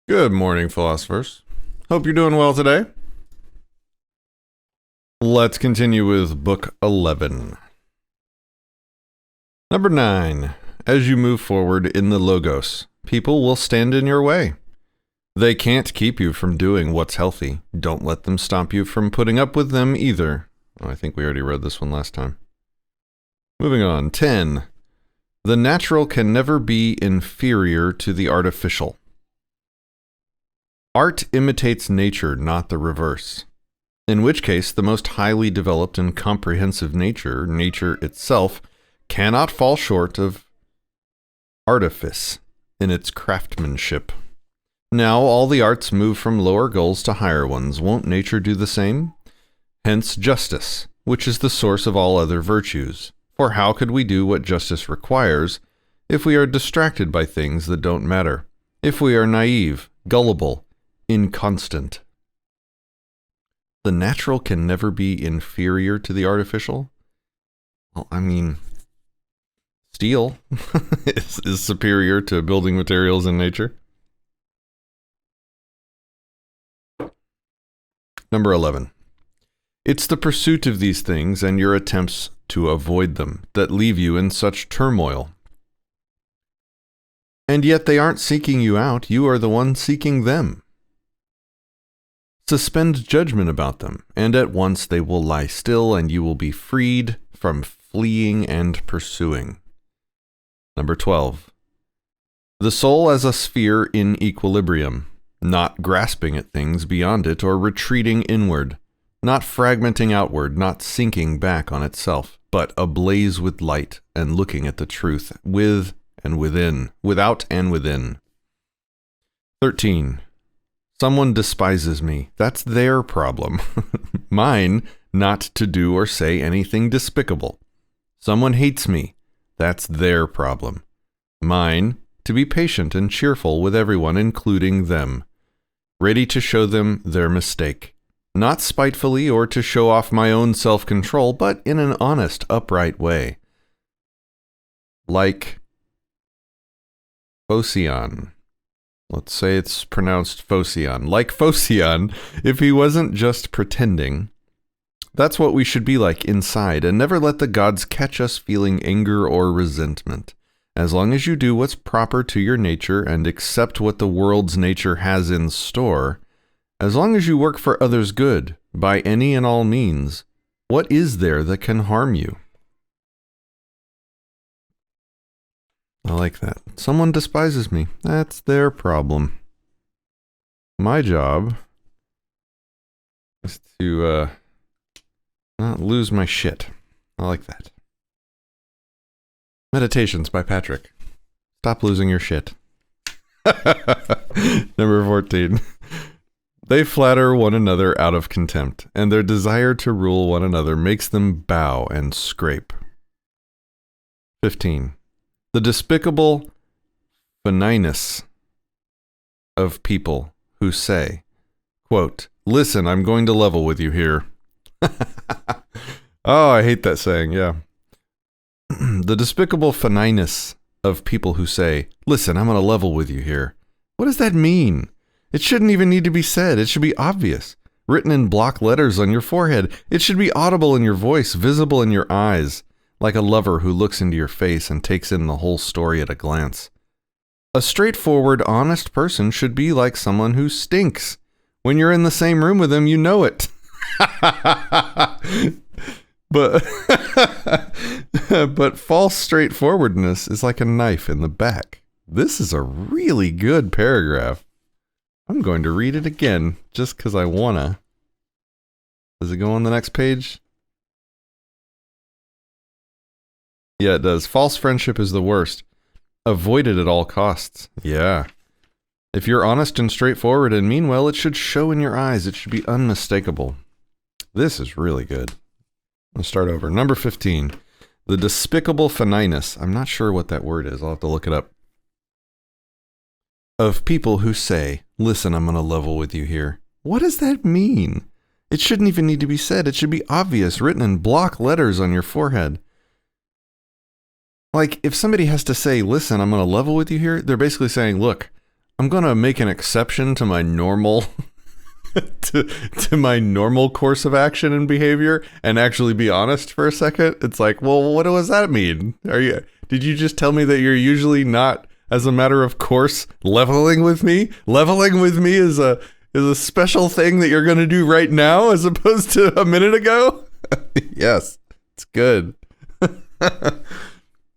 Good morning, philosophers. Hope you're doing well today. Let's continue with Book 11. Number 9. As you move forward in the Logos, people will stand in your way. They can't keep you from doing what's healthy. Don't let them stop you from putting up with them either. Oh, I think we already read this one last time. Moving on. 10. The natural can never be inferior to the artificial. Art imitates nature, not the reverse. In which case, the most highly developed and comprehensive nature itself, cannot fall short of artifice in its craftsmanship. Now, all the arts move from lower goals to higher ones. Won't nature do the same? Hence justice, which is the source of all other virtues. For how could we do what justice requires if we are distracted by things that don't matter? If we are naive, gullible, inconstant. The natural can never be inferior to the artificial? Well, I mean, steel is superior to building materials in nature. Number 11. It's the pursuit of these things and your attempts to avoid them that leave you in such turmoil. And yet they aren't seeking you out, you are the one seeking them. Suspend judgment about them, and at once they will lie still, and you will be freed from fleeing and pursuing. Number 12. The soul as a sphere in equilibrium, not grasping at things beyond it or retreating inward, not fragmenting outward, not sinking back on itself, but ablaze with light and looking at the truth with and within, without and within. 13. Someone despises me. That's their problem. Mine, not to do or say anything despicable. Someone hates me. That's their problem. Mine, to be patient and cheerful with everyone, including them. Ready to show them their mistake. Not spitefully or to show off my own self-control, but in an honest, upright way. Like Phocion. Let's say it's pronounced Phocion. Like Phocion, if he wasn't just pretending. That's what we should be like inside, and never let the gods catch us feeling anger or resentment. As long as you do what's proper to your nature and accept what the world's nature has in store, as long as you work for others' good, by any and all means, what is there that can harm you? I like that. Someone despises me. That's their problem. My job is to not lose my shit. I like that. Meditations by Patrick. Stop losing your shit. Number 14. They flatter one another out of contempt, and their desire to rule one another makes them bow and scrape. 15. The despicable benignness of people who say, quote, listen, I'm going to level with you here. Oh, I hate that saying, yeah. The despicable benignness of people who say, listen, I'm going to level with you here. What does that mean? It shouldn't even need to be said. It should be obvious. Written in block letters on your forehead. It should be audible in your voice, visible in your eyes. Like a lover who looks into your face and takes in the whole story at a glance. A straightforward, honest person should be like someone who stinks. When you're in the same room with them, you know it. But false straightforwardness is like a knife in the back. This is a really good paragraph. I'm going to read it again just because I wanna. Does it go on the next page? Yeah, it does. False friendship is the worst. Avoid it at all costs. Yeah. If you're honest and straightforward and mean well, it should show in your eyes. It should be unmistakable. This is really good. Let's start over. Number 15. The despicable benignness. I'm not sure what that word is. I'll have to look it up. Of people who say, listen, I'm going to level with you here. What does that mean? It shouldn't even need to be said. It should be obvious, written in block letters on your forehead. Like, if somebody has to say, listen, I'm going to level with you here, they're basically saying, look, I'm going to make an exception to my normal to my normal course of action and behavior and actually be honest for a second. It's like, well, what does that mean? Did you just tell me that you're usually not, as a matter of course, leveling with me? Leveling with me is a special thing that you're going to do right now as opposed to a minute ago? Yes, it's good.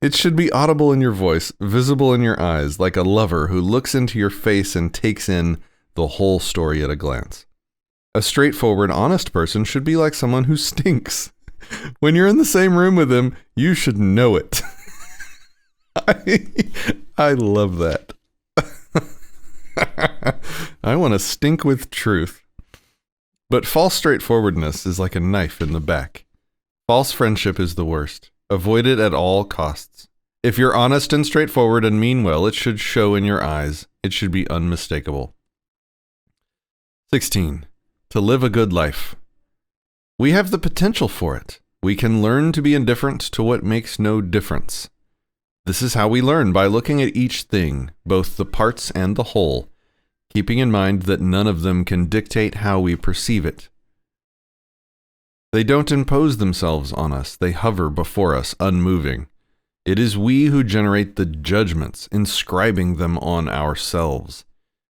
It should be audible in your voice, visible in your eyes, like a lover who looks into your face and takes in the whole story at a glance. A straightforward, honest person should be like someone who stinks. When you're in the same room with him, you should know it. I love that. I want to stink with truth. But false straightforwardness is like a knife in the back. False friendship is the worst. Avoid it at all costs. If you're honest and straightforward and mean well, it should show in your eyes. It should be unmistakable. 16. To live a good life. We have the potential for it. We can learn to be indifferent to what makes no difference. This is how we learn, by looking at each thing, both the parts and the whole, keeping in mind that none of them can dictate how we perceive it. They don't impose themselves on us. They hover before us, unmoving. It is we who generate the judgments, inscribing them on ourselves.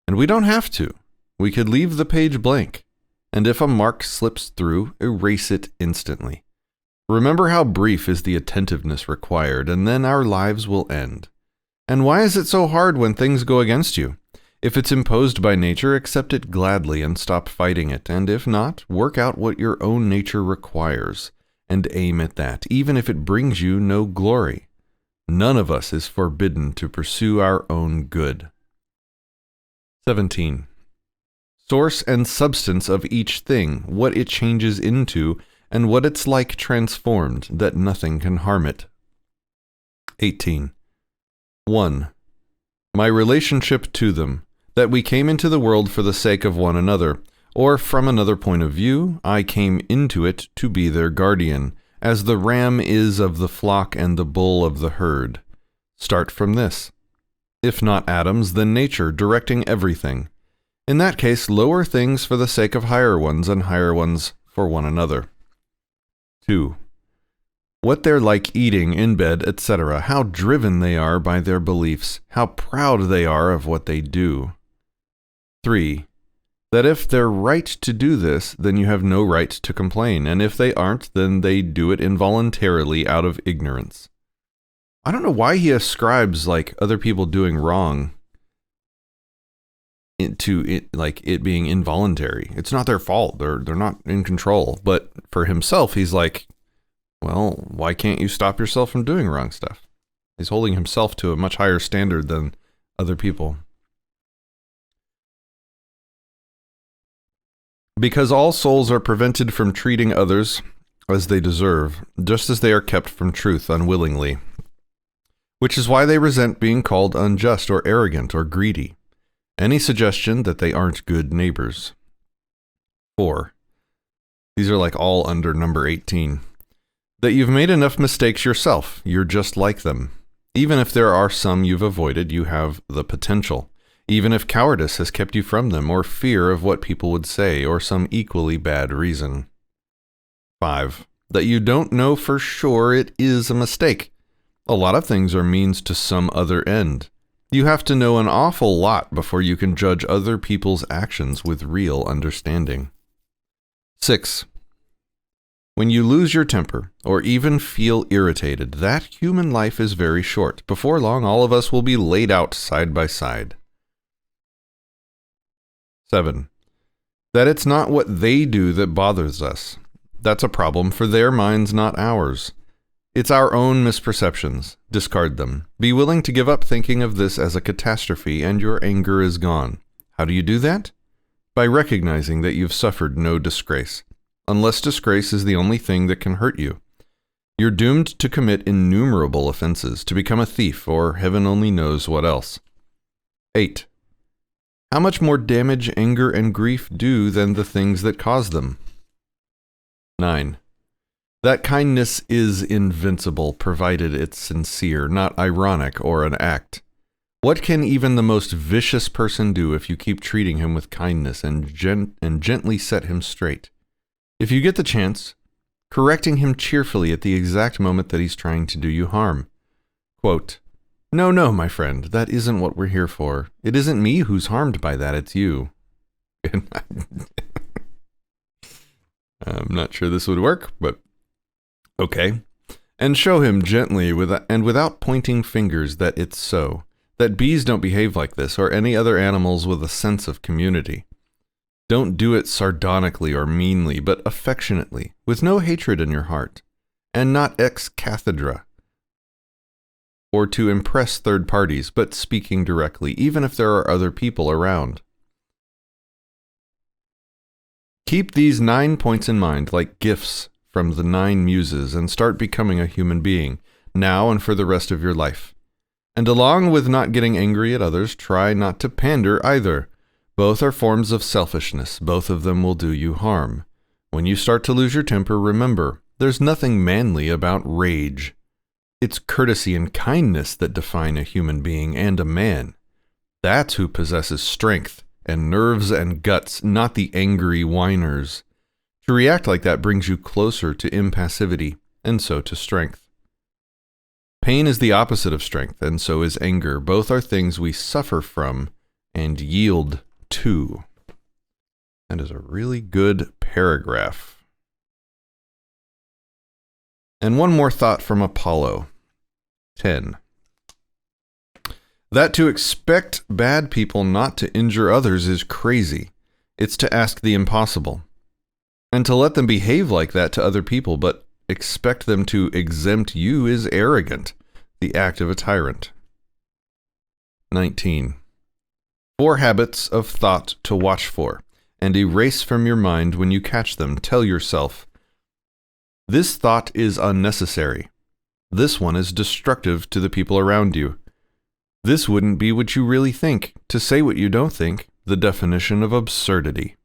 And we don't have to. We could leave the page blank. And if a mark slips through, erase it instantly. Remember how brief is the attentiveness required, and then our lives will end. And why is it so hard when things go against you? If it's imposed by nature, accept it gladly and stop fighting it, and if not, work out what your own nature requires, and aim at that, even if it brings you no glory. None of us is forbidden to pursue our own good. 17. Source and substance of each thing, what it changes into, and what it's like transformed, that nothing can harm it. 18. 1. My relationship to them, that we came into the world for the sake of one another, or from another point of view, I came into it to be their guardian, as the ram is of the flock and the bull of the herd. Start from this. If not atoms, then nature, directing everything. In that case, lower things for the sake of higher ones, and higher ones for one another. 2. What they're like eating, in bed, etc., how driven they are by their beliefs, how proud they are of what they do. 3. That if they're right to do this, then you have no right to complain, and if they aren't, then they do it involuntarily out of ignorance. I don't know why he ascribes, other people doing wrong to it being involuntary. It's not their fault. They're not in control. But for himself, he's like, well, why can't you stop yourself from doing wrong stuff? He's holding himself to a much higher standard than other people. Because all souls are prevented from treating others as they deserve, just as they are kept from truth unwillingly, which is why they resent being called unjust or arrogant or greedy. Any suggestion that they aren't good neighbors. 4. These are all under number 18. That you've made enough mistakes yourself. You're just like them. Even if there are some you've avoided, you have the potential. Even if cowardice has kept you from them, or fear of what people would say, or some equally bad reason. 5. That you don't know for sure it is a mistake. A lot of things are means to some other end. You have to know an awful lot before you can judge other people's actions with real understanding. 6. When you lose your temper, or even feel irritated, that human life is very short. Before long, all of us will be laid out side by side. 7. That it's not what they do that bothers us. That's a problem for their minds, not ours. It's our own misperceptions. Discard them. Be willing to give up thinking of this as a catastrophe, and your anger is gone. How do you do that? By recognizing that you've suffered no disgrace. Unless disgrace is the only thing that can hurt you. You're doomed to commit innumerable offenses, to become a thief, or heaven only knows what else. 8. How much more damage anger and grief do than the things that cause them? 9. That kindness is invincible, provided it's sincere, not ironic or an act. What can even the most vicious person do if you keep treating him with kindness and gently set him straight? If you get the chance, correcting him cheerfully at the exact moment that he's trying to do you harm. Quote, "No, no, my friend, that isn't what we're here for. It isn't me who's harmed by that, it's you." I'm not sure this would work, but okay. And show him gently and without pointing fingers that it's so, that bees don't behave like this or any other animals with a sense of community. Don't do it sardonically or meanly, but affectionately, with no hatred in your heart, and not ex cathedra, or to impress third parties, but speaking directly, even if there are other people around. Keep these 9 points in mind like gifts from the 9 muses and start becoming a human being, now and for the rest of your life. And along with not getting angry at others, try not to pander either. Both are forms of selfishness. Both of them will do you harm. When you start to lose your temper, remember, there's nothing manly about rage. It's courtesy and kindness that define a human being and a man. That's who possesses strength and nerves and guts, not the angry whiners. To react like that brings you closer to impassivity, and so to strength. Pain is the opposite of strength, and so is anger. Both are things we suffer from and yield to. That is a really good paragraph. And one more thought from Apollo 10. That to expect bad people not to injure others is crazy. It's to ask the impossible. And to let them behave like that to other people, but expect them to exempt you is arrogant, the act of a tyrant. 19. 4 habits of thought to watch for, and erase from your mind when you catch them. Tell yourself, this thought is unnecessary. This one is destructive to the people around you. This wouldn't be what you really think. To say what you don't think, the definition of absurdity.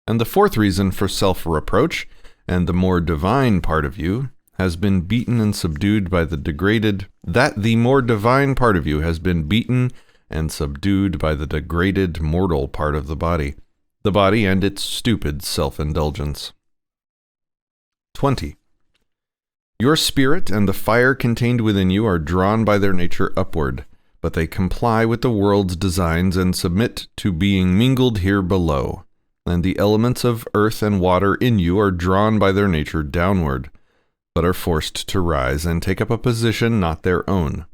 And the 4th reason for self-reproach, and the more divine part of you, has been beaten and subdued by the degraded, that the more divine part of you has been beaten and subdued by the degraded mortal part of the body and its stupid self-indulgence. 20. Your spirit and the fire contained within you are drawn by their nature upward, but they comply with the world's designs and submit to being mingled here below. And the elements of earth and water in you are drawn by their nature downward, but are forced to rise and take up a position not their own.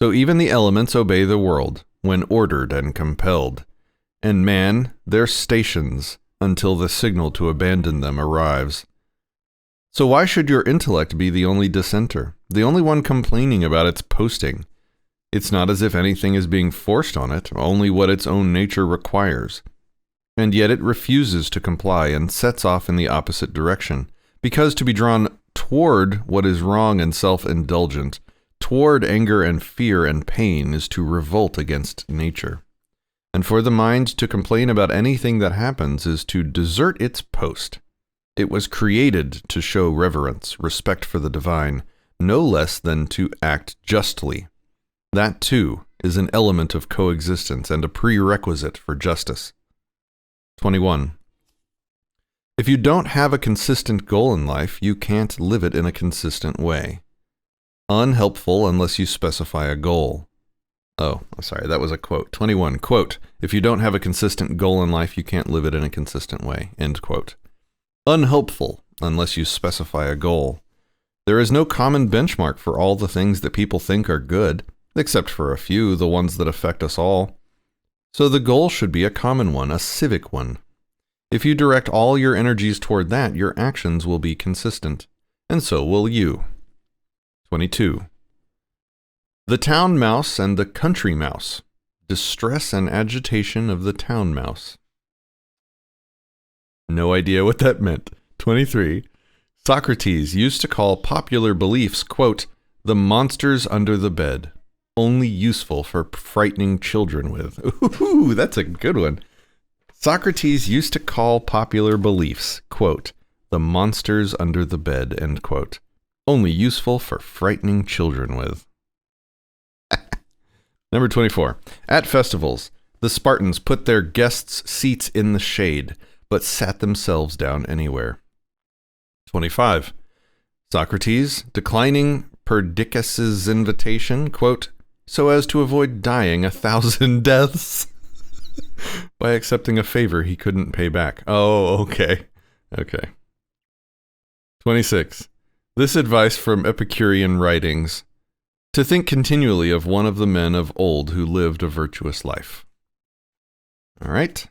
So even the elements obey the world, when ordered and compelled, and man their stations until the signal to abandon them arrives. So why should your intellect be the only dissenter, the only one complaining about its posting? It's not as if anything is being forced on it, only what its own nature requires. And yet it refuses to comply and sets off in the opposite direction, because to be drawn toward what is wrong and self-indulgent, toward anger and fear and pain, is to revolt against nature. And for the mind to complain about anything that happens is to desert its post. It was created to show reverence, respect for the divine, no less than to act justly. That, too, is an element of coexistence and a prerequisite for justice. 21. If you don't have a consistent goal in life, you can't live it in a consistent way. Unhelpful unless you specify a goal. Oh, sorry, that was a quote. 21, quote, if you don't have a consistent goal in life, you can't live it in a consistent way, end quote. Unhelpful unless you specify a goal. There is no common benchmark for all the things that people think are good, except for a few, the ones that affect us all. So the goal should be a common one, a civic one. If you direct all your energies toward that, your actions will be consistent, and so will you. 22. The town mouse and the country mouse. Distress and agitation of the town mouse. No idea what that meant. 23. Socrates used to call popular beliefs, quote, the monsters under the bed, only useful for frightening children with. Ooh, that's a good one. Socrates used to call popular beliefs, quote, the monsters under the bed, end quote, only useful for frightening children with. Number 24. At festivals, the Spartans put their guests' seats in the shade, but sat themselves down anywhere. 25. Socrates, declining Perdiccas's invitation, quote, so as to avoid dying 1,000 deaths by accepting a favor he couldn't pay back. Oh, okay. Okay. 26. This advice from Epicurean writings, to think continually of one of the men of old who lived a virtuous life. All right.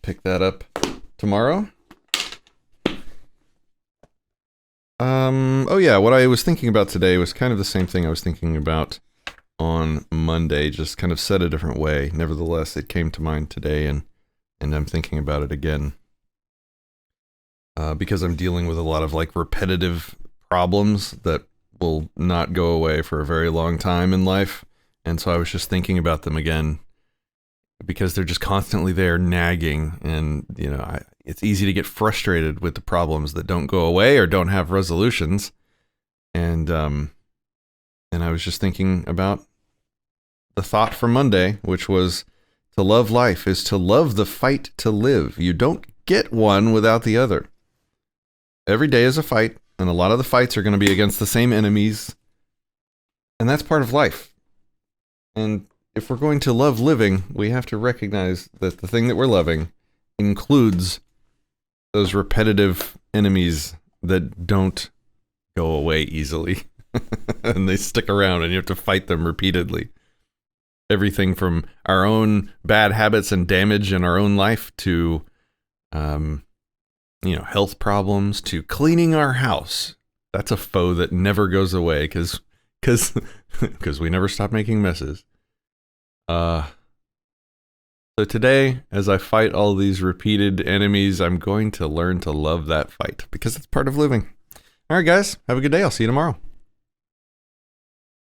Pick that up tomorrow. Oh yeah, what I was thinking about today was kind of the same thing I was thinking about on Monday, just kind of said a different way. Nevertheless, it came to mind today, and I'm thinking about it again. Because I'm dealing with a lot of like repetitive problems that will not go away for a very long time in life. And so I was just thinking about them again because they're just constantly there nagging, and you know, it's easy to get frustrated with the problems that don't go away or don't have resolutions. And I was just thinking about the thought from Monday, which was to love life is to love the fight to live. You don't get one without the other. Every day is a fight, and a lot of the fights are going to be against the same enemies. And that's part of life. And if we're going to love living, we have to recognize that the thing that we're loving includes those repetitive enemies that don't go away easily. And they stick around, and you have to fight them repeatedly. Everything from our own bad habits and damage in our own life to, health problems, to cleaning our house. That's a foe that never goes away because we never stop making messes. So today, as I fight all these repeated enemies, I'm going to learn to love that fight because it's part of living. All right, guys, have a good day. I'll see you tomorrow.